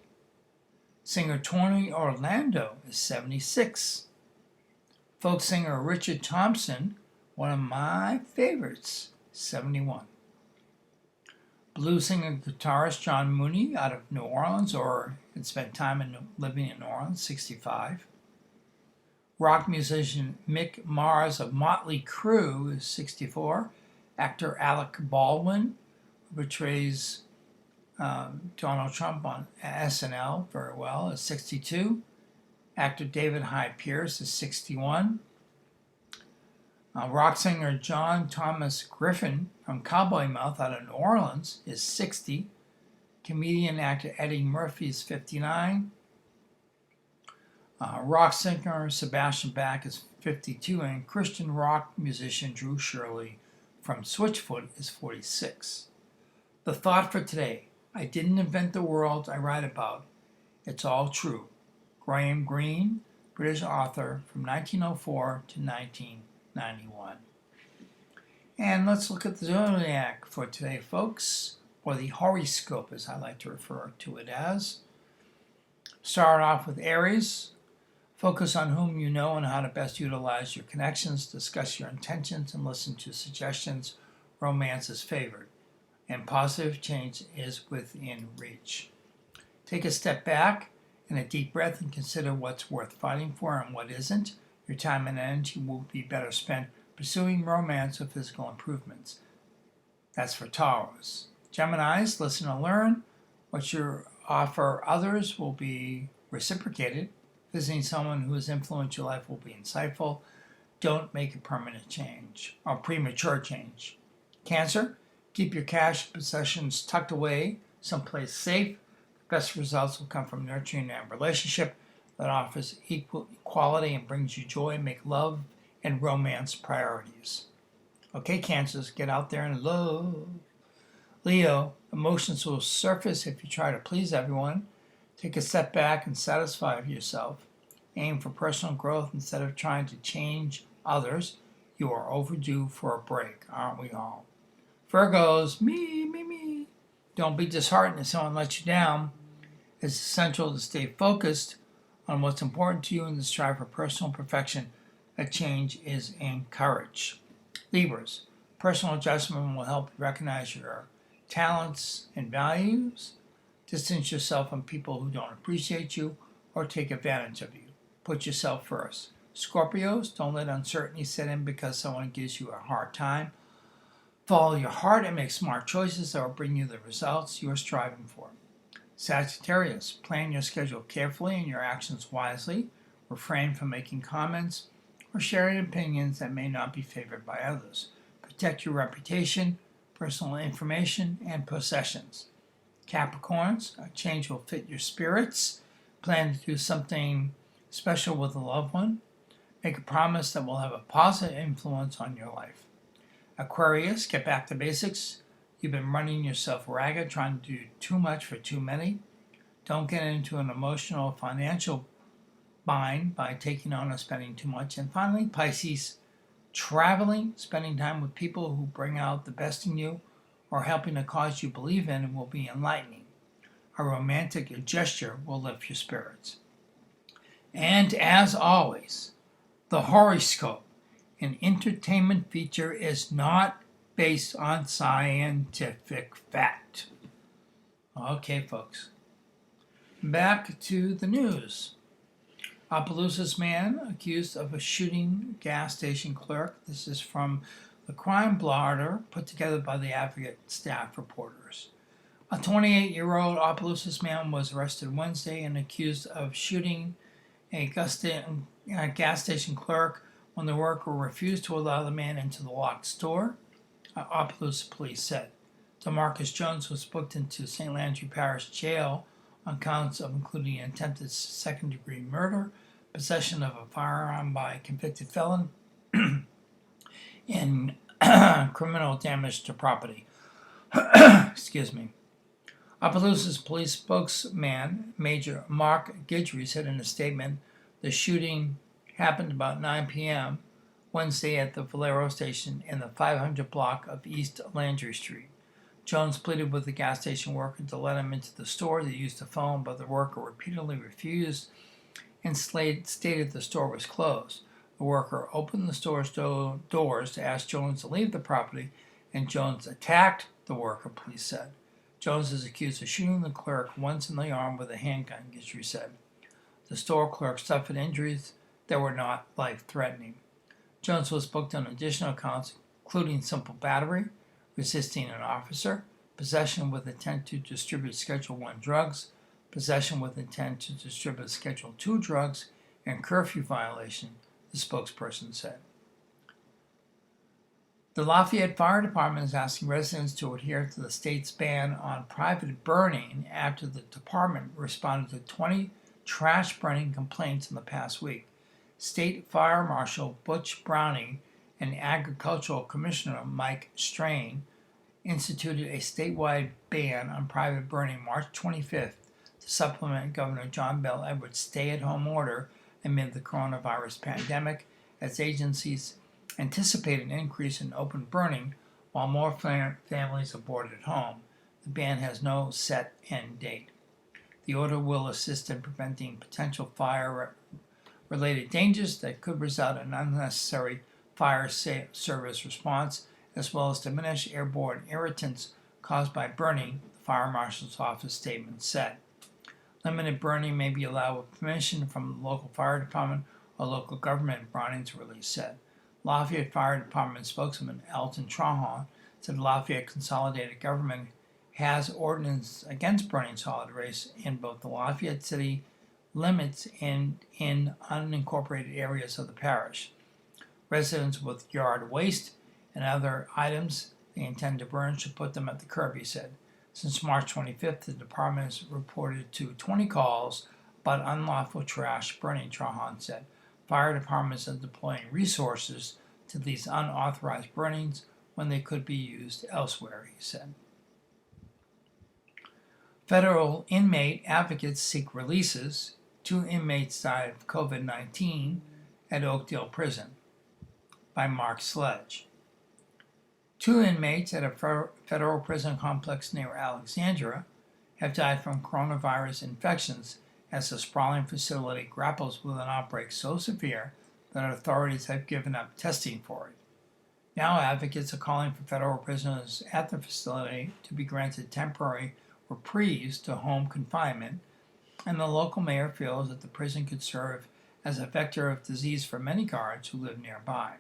Singer Tony Orlando is 76. Folk singer Richard Thompson, one of my favorites, 71. Blues singer and guitarist John Mooney out of New Orleans, or had spent time living in New Orleans, 65. Rock musician Mick Mars of Motley Crue is 64. Actor Alec Baldwin, who portrays Donald Trump on SNL very well, is 62. Actor David Hyde Pierce is 61. Rock singer John Thomas Griffin from Cowboy Mouth out of New Orleans is 60. Comedian actor Eddie Murphy is 59. Rock singer Sebastian Bach is 52. And Christian rock musician Drew Shirley from Switchfoot is 46. The thought for today: I didn't invent the world I write about. It's all true. Graham Greene, British author, from 1904 to 1991. And let's look at the zodiac for today, folks, or the horoscope, as I like to refer to it as. Start off with Aries. Focus on whom you know and how to best utilize your connections. Discuss your intentions and listen to suggestions. Romance is favored, and positive change is within reach. Take a step back and a deep breath and consider what's worth fighting for and what isn't. Your time and energy will be better spent pursuing romance or physical improvements. That's for Taurus. Geminis, listen and learn. What you offer others will be reciprocated. Visiting someone who has influenced your life will be insightful. Don't make a permanent change or premature change. Cancer, keep your cash possessions tucked away someplace safe. The best results will come from nurturing a relationship that offers equality and brings you joy. Make love and romance priorities. Okay, Cancers, get out there and love. Leo, emotions will surface if you try to please everyone. Take a step back and satisfy yourself. Aim for personal growth instead of trying to change others. You are overdue for a break, aren't we all? Virgos, me. Don't be disheartened if someone lets you down. It's essential to stay focused on what's important to you and to strive for personal perfection. A change is encouraged. Libras, personal adjustment will help you recognize your talents and values. Distance yourself from people who don't appreciate you or take advantage of you. Put yourself first. Scorpios, don't let uncertainty set in because someone gives you a hard time. Follow your heart and make smart choices that will bring you the results you are striving for. Sagittarius, plan your schedule carefully and your actions wisely. Refrain from making comments or sharing opinions that may not be favored by others. Protect your reputation, personal information, and possessions. Capricorns, a change will fit your spirits. Plan to do something special with a loved one. Make a promise that will have a positive influence on your life. Aquarius, get back to basics. You've been running yourself ragged, trying to do too much for too many. Don't get into an emotional or financial bind by taking on or spending too much. And finally, Pisces, traveling, spending time with people who bring out the best in you or helping a cause you believe in will be enlightening. A romantic gesture will lift your spirits. And as always, the horoscope, an entertainment feature, is not based on scientific fact. Okay, folks. Back to the news. Opelousas man accused of shooting gas station clerk. This is from the crime blotter put together by the Advocate staff reporters. A 28-year-old Opelousas man was arrested Wednesday and accused of shooting a gas station clerk when the worker refused to allow the man into the locked store, Opelousas police said. DeMarcus Jones was booked into St. Landry Parish Jail on counts of including attempted second-degree murder, possession of a firearm by a convicted felon, and criminal damage to property. Excuse me. Opelousas police spokesman, Major Mark Guidry, said in a statement the shooting happened about 9 p.m. Wednesday at the Valero station in the 500 block of East Landry Street. Jones pleaded with the gas station worker to let him into the store. They used the phone, but the worker repeatedly refused and stated the store was closed. The worker opened the store's doors to ask Jones to leave the property, and Jones attacked the worker, police said. Jones is accused of shooting the clerk once in the arm with a handgun, Guidry said. The store clerk suffered injuries that were not life-threatening. Jones was booked on additional counts, including simple battery, resisting an officer, possession with intent to distribute Schedule I drugs, possession with intent to distribute Schedule II drugs, and curfew violation, the spokesperson said. The Lafayette Fire Department is asking residents to adhere to the state's ban on private burning after the department responded to 20 trash burning complaints in the past week. State Fire Marshal Butch Browning and Agricultural Commissioner Mike Strain instituted a statewide ban on private burning March 25th to supplement Governor John Bel Edwards' stay-at-home order amid the coronavirus pandemic, as agencies anticipate an increase in open burning while more families are bored at home. The ban has no set end date. The order will assist in preventing potential fire-related dangers that could result in unnecessary fire service response, as well as diminish airborne irritants caused by burning, the Fire Marshal's office statement said. Limited burning may be allowed with permission from the local fire department or local government, Browning's release said. Lafayette Fire Department spokesman Elton Trahan said Lafayette Consolidated Government has ordinance against burning solid waste in both the Lafayette city limits and in unincorporated areas of the parish. Residents with yard waste and other items they intend to burn should put them at the curb, he said. Since March 25th, the department has reported to 20 calls about unlawful trash burning, Trahan said. Fire departments are deploying resources to these unauthorized burnings when they could be used elsewhere, he said. Federal inmate advocates seek releases. 2 inmates died of COVID-19 at Oakdale Prison, by Mark Sledge. 2 inmates at a federal prison complex near Alexandria have died from coronavirus infections as the sprawling facility grapples with an outbreak so severe that authorities have given up testing for it. Now advocates are calling for federal prisoners at the facility to be granted temporary reprieves to home confinement, and the local mayor feels that the prison could serve as a vector of disease for many guards who live nearby.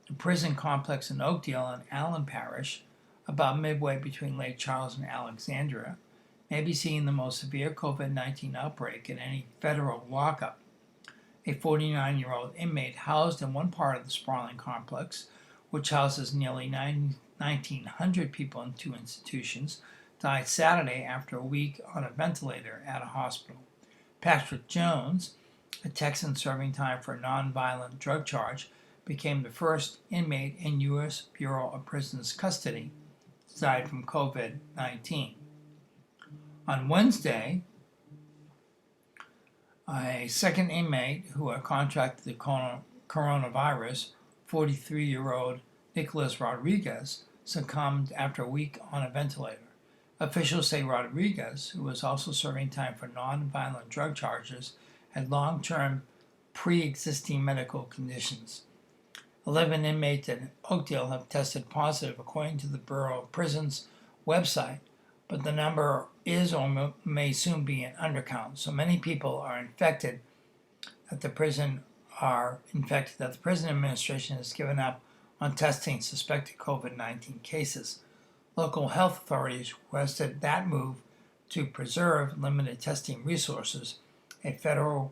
The prison complex in Oakdale and Allen Parish, about midway between Lake Charles and Alexandria, may be seeing the most severe COVID-19 outbreak in any federal lockup. A 49-year-old inmate housed in one part of the sprawling complex, which houses nearly 1,900 people in two institutions, died Saturday after a week on a ventilator at a hospital. Patrick Jones, a Texan serving time for a nonviolent drug charge, became the first inmate in U.S. Bureau of Prisons custody to die from COVID-19. On Wednesday, a second inmate who had contracted the coronavirus, 43-year-old Nicholas Rodriguez, succumbed after a week on a ventilator. Officials say Rodriguez, who was also serving time for nonviolent drug charges, had long-term pre-existing medical conditions. 11 inmates at Oakdale have tested positive according to the Bureau of Prisons website, but the number is or may soon be an undercount. So many people are infected that the prison administration has given up on testing suspected COVID-19 cases. Local health authorities requested that move to preserve limited testing resources, a Federal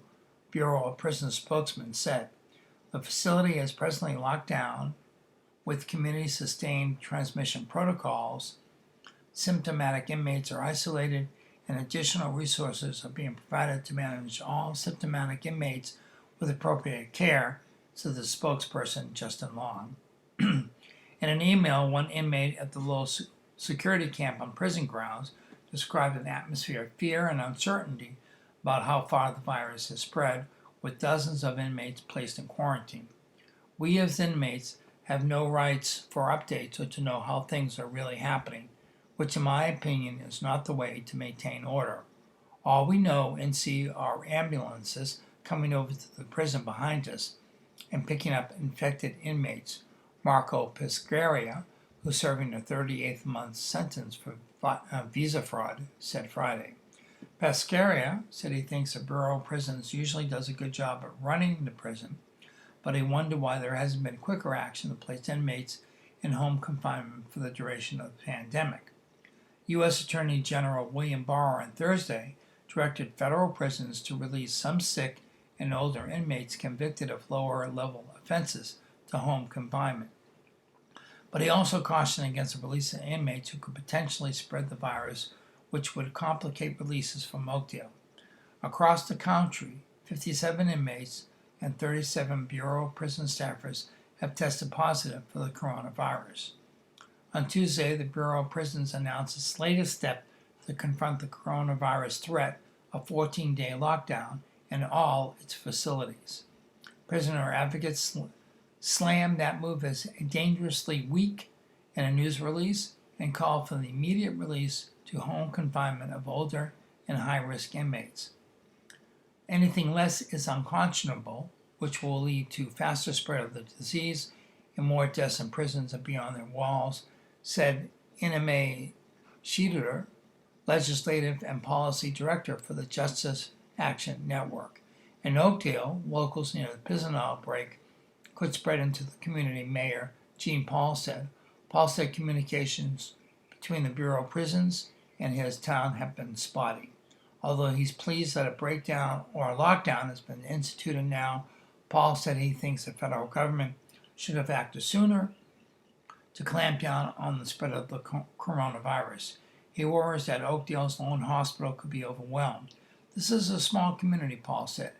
Bureau of Prisons spokesman said. The facility is presently locked down with community-sustained transmission protocols. Symptomatic inmates are isolated, and additional resources are being provided to manage all symptomatic inmates with appropriate care, said the spokesperson, Justin Long. In an email, one inmate at the low security camp on prison grounds described an atmosphere of fear and uncertainty about how far the virus has spread, with dozens of inmates placed in quarantine. We as inmates have no rights for updates or to know how things are really happening, which in my opinion is not the way to maintain order. All we know and see are ambulances coming over to the prison behind us and picking up infected inmates. Marco Pescaria, who's serving a 38th month sentence for visa fraud, said Friday. Pescaria said he thinks the Bureau of Prisons usually does a good job at running the prison, but he wondered why there hasn't been quicker action to place inmates in home confinement for the duration of the pandemic. U.S. Attorney General William Barr on Thursday directed federal prisons to release some sick and older inmates convicted of lower-level offenses to home confinement. But he also cautioned against the release of inmates who could potentially spread the virus, which would complicate releases from Oakdale. Across the country, 57 inmates and 37 Bureau of Prison staffers have tested positive for the coronavirus. On Tuesday, the Bureau of Prisons announced its latest step to confront the coronavirus threat, a 14-day lockdown in all its facilities. Prisoner advocates slammed that move as dangerously weak in a news release and called for the immediate release to home confinement of older and high-risk inmates. Anything less is unconscionable, which will lead to faster spread of the disease and more deaths in prisons and beyond their walls, said Iname Sheeter, Legislative and Policy Director for the Justice Action Network. In Oakdale, locals near the prison outbreak could spread into the community, Mayor Gene Paul said. Paul said communications between the Bureau of Prisons and his town have been spotty. Although he's pleased that a breakdown or a lockdown has been instituted now, Paul said he thinks the federal government should have acted sooner to clamp down on the spread of the coronavirus. He worries that Oakdale's lone hospital could be overwhelmed. This is a small community, Paul said.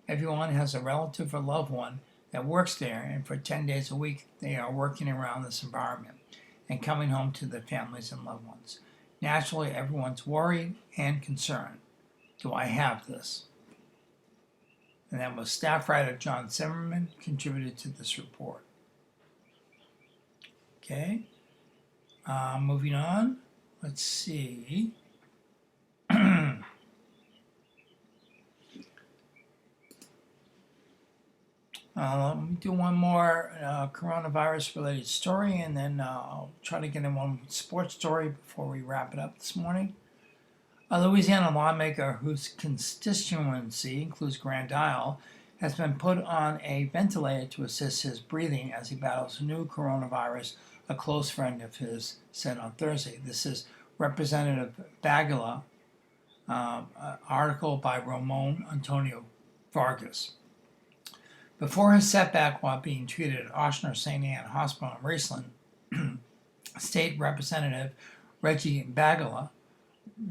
Everyone has a relative or loved one that works there, and for 10 days a week they are working around this environment and coming home to their families and loved ones. Naturally, everyone's worried and concerned. Do I have this? And that was staff writer John Zimmerman contributed to this report. Okay, moving on. Let's see. Let me do one more coronavirus-related story, and then I'll try to get in one sports story before we wrap it up this morning. A Louisiana lawmaker whose constituency includes Grand Isle has been put on a ventilator to assist his breathing as he battles a new coronavirus, a close friend of his said on Thursday. This is Representative Bagala, article by Ramon Antonio Vargas. Before his setback while being treated at Ochsner St. Anne Hospital in Raceland, State Representative Reggie Bagala,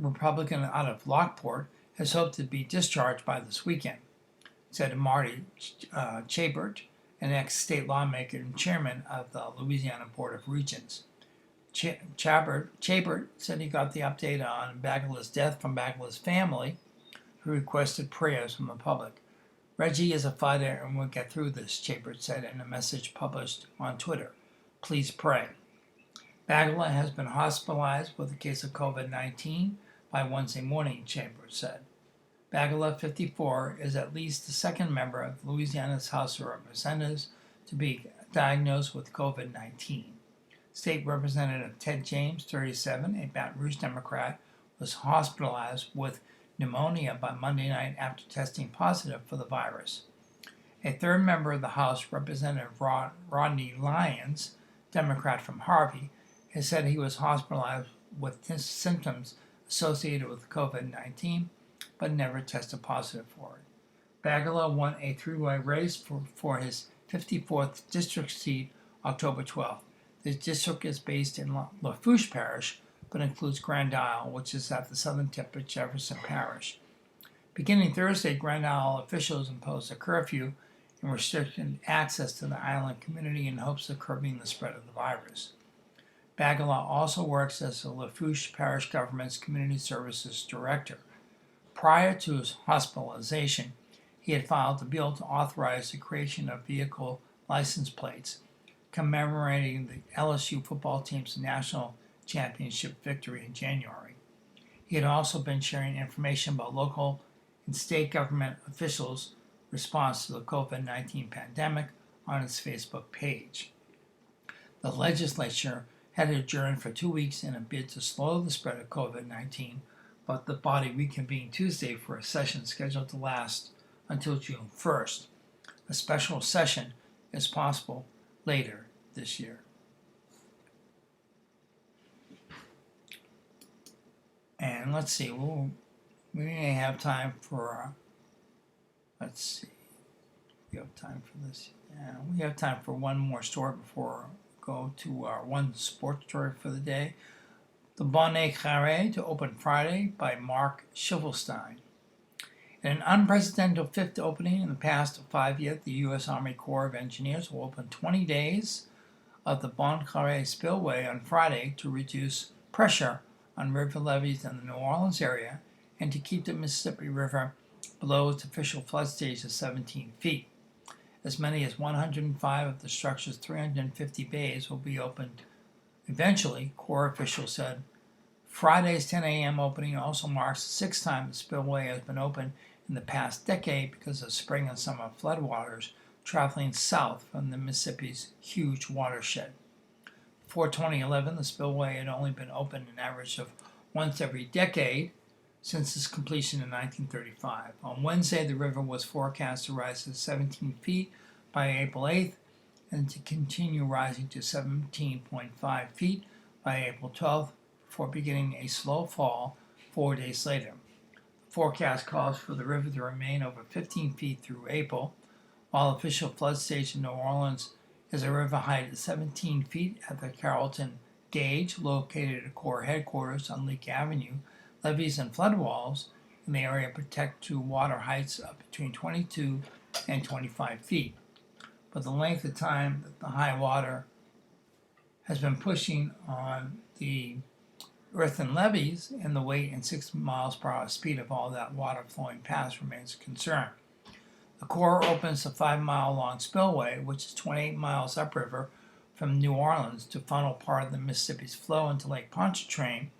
Republican out of Lockport, has hoped to be discharged by this weekend, said Marty Chabert, an ex-state lawmaker and chairman of the Louisiana Board of Regents. Chabert said he got the update on Bagala's death from Bagala's family, who requested prayers from the public. Reggie is a fighter and we'll get through this, Chabert said in a message published on Twitter. Please pray. Bagala has been hospitalized with a case of COVID-19 by Wednesday morning, Chambers said. Bagala, 54, is at least the second member of Louisiana's House of Representatives to be diagnosed with COVID-19. State Representative Ted James, 37, a Baton Rouge Democrat, was hospitalized with pneumonia by Monday night after testing positive for the virus. A third member of the House, Representative Rodney Lyons, Democrat from Harvey, has said he was hospitalized with symptoms associated with COVID-19, but never tested positive for it. Bagala won a three-way race for his 54th district seat October 12th. The district is based in Lafourche Parish, but includes Grand Isle, which is at the southern tip of Jefferson Parish. Beginning Thursday, Grand Isle officials imposed a curfew and restricted access to the island community in hopes of curbing the spread of the virus. Bagala also works as the Lafourche Parish Government's Community Services Director. Prior to his hospitalization, he had filed a bill to authorize the creation of vehicle license plates commemorating the LSU football team's national championship victory in January. He had also been sharing information about local and state government officials' response to the COVID-19 pandemic on his Facebook page. The legislature had adjourned for 2 weeks in a bid to slow the spread of COVID-19, but the body reconvened Tuesday for a session scheduled to last until June 1st. A special session is possible later this year. And let's see, we may have time for, we have time for this. Yeah, we have time for one more story before we go to our one sports story for the day. The Bonnet Carré to open Friday by Mark Shivelstein. In an unprecedented fifth opening in the past 5 years, the U.S. Army Corps of Engineers will open 20 days of the Bon Carré spillway on Friday to reduce pressure on river levees in the New Orleans area and to keep the Mississippi River below its official flood stage of 17 feet. As many as 105 of the structure's 350 bays will be opened eventually, Corps officials said. Friday's 10 a.m. opening also marks the sixth time the spillway has been opened in the past decade because of spring and summer floodwaters traveling south from the Mississippi's huge watershed. Before 2011, the spillway had only been opened an average of once every decade since its completion in 1935. On Wednesday, the river was forecast to rise to 17 feet by April 8th and to continue rising to 17.5 feet by April 12th before beginning a slow fall 4 days later. The forecast calls for the river to remain over 15 feet through April, while official flood stage in New Orleans is a river height of 17 feet at the Carrollton Gauge, located at Corps headquarters on Leake Avenue. Levees and flood walls in the area protect to water heights of between 22 and 25 feet. But the length of time that the high water has been pushing on the earthen levees and the weight and 6 miles per hour speed of all that water flowing past remains a concern. The Corps opens the 5-mile-long spillway, which is 28 miles upriver from New Orleans, to funnel part of the Mississippi's flow into Lake Pontchartrain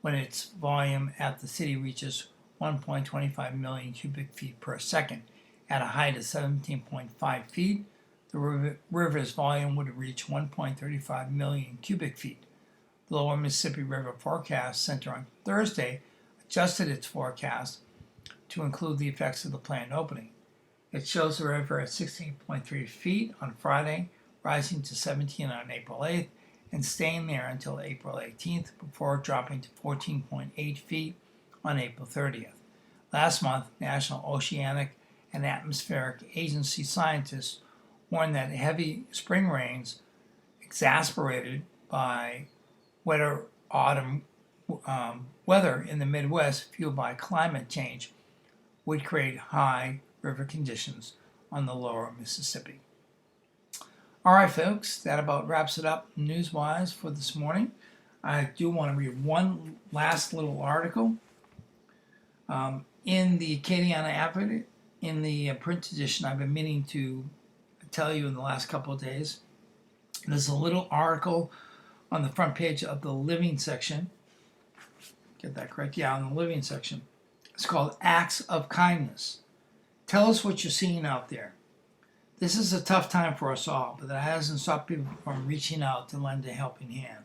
when its volume at the city reaches 1.25 million cubic feet per second. At a height of 17.5 feet, the river's volume would reach 1.35 million cubic feet. The Lower Mississippi River Forecast Center on Thursday adjusted its forecast to include the effects of the planned opening. It shows the river at 16.3 feet on Friday, rising to 17 on April 8th, and staying there until April 18th before dropping to 14.8 feet on April 30th. Last month, National Oceanic and Atmospheric Agency scientists warned that heavy spring rains, exacerbated by wetter autumn weather in the Midwest fueled by climate change, would create high river conditions on the lower Mississippi. All right, folks, that about wraps it up news-wise for this morning. I do want to read one last little article. In the Acadiana Advocate, in the print edition, I've been meaning to tell you in the last couple of days. There's a little article on the front page of the living section. Get that correct? Yeah, on the living section. It's called Acts of Kindness. Tell us what you're seeing out there. This is a tough time for us all, but that hasn't stopped people from reaching out to lend a helping hand.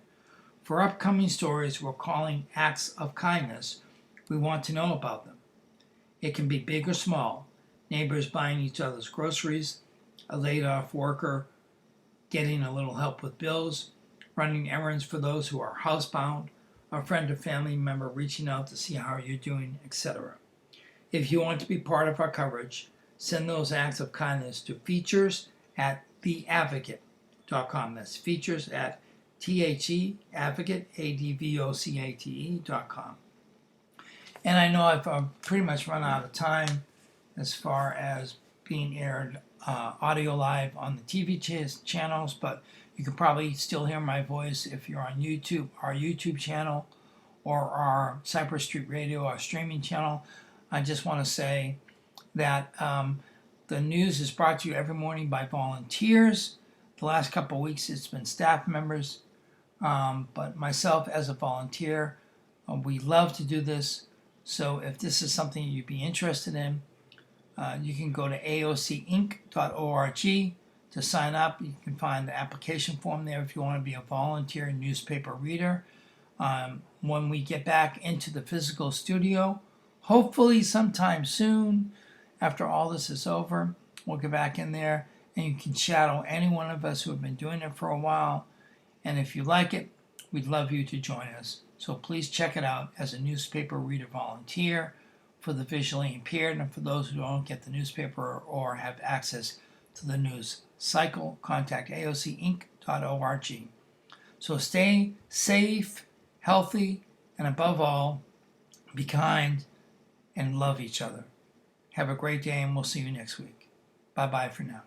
For upcoming stories we're calling Acts of Kindness, we want to know about them. It can be big or small. Neighbors buying each other's groceries, a laid-off worker getting a little help with bills, running errands for those who are housebound, a friend or family member reaching out to see how you're doing, etc. If you want to be part of our coverage, send those acts of kindness to features@theadvocate.com. That's features@theadvocate.com. And I know I've pretty much run out of time as far as being aired audio live on the TV channels, but you can probably still hear my voice if you're on YouTube, our YouTube channel, or our Cypress Street Radio, our streaming channel. I just want to say that the news is brought to you every morning by volunteers. The last couple of weeks it's been staff members, but myself as a volunteer, we love to do this. So if this is something you'd be interested in, you can go to aocinc.org to sign up. You can find the application form there if you want to be a volunteer newspaper reader. When we get back into the physical studio, hopefully sometime soon, after all this is over, we'll get back in there and you can shadow any one of us who have been doing it for a while. And if you like it, we'd love you to join us. So please check it out as a newspaper reader volunteer for the visually impaired and for those who don't get the newspaper or have access to the news cycle. Contact aocinc.org. So stay safe, healthy, and above all, be kind and love each other. Have a great day, and we'll see you next week. Bye-bye for now.